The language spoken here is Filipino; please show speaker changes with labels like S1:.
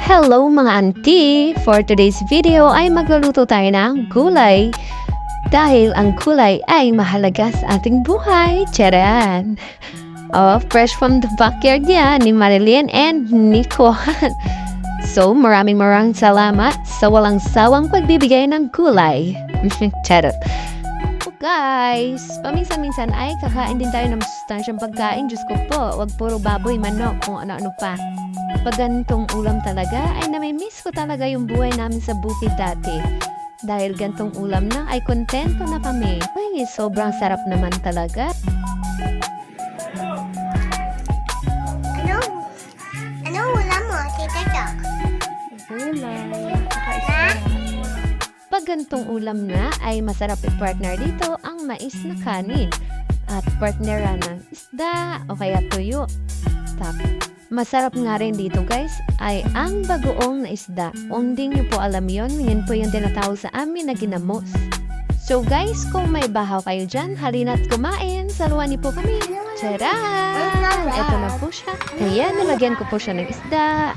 S1: Hello mga auntie! For today's video ay magluluto tayo ng gulay. Dahil ang gulay ay mahalaga sa ating buhay. Charan! Oh, fresh from the backyard yan ni Marilyn and Nico. So, maraming salamat sa walang sawang pagbibigay ng gulay. Charot! Guys, paminsan-minsan ay kakain din tayo ng masustansyang pagkain. Diyos ko po, wag puro baboy, manok, kung ano-ano pa. Pag ganitong ulam talaga, ay namimiss ko talaga yung buhay namin sa bukid dati. Dahil ganitong ulam na, ay kontento na kami. Ay, sobrang sarap naman talaga.
S2: Ano ulam mo, Tita Jack?
S1: Gulay. Pag ganitong ulam na, ay masarap i-partner dito ang mais na kanin. At partneran ng isda o kaya tuyo. Masarap nga rin dito guys, ay ang bagoong na isda. Kung di nyo po alam yon, yan po yung tinatawag sa amin na ginamos. So guys, kung may bahaw kayo dyan, halina't kumain. Saluhan niyo po kami. Tcharan! Ito na po siya. Kaya nilagyan ko po siya ng isda.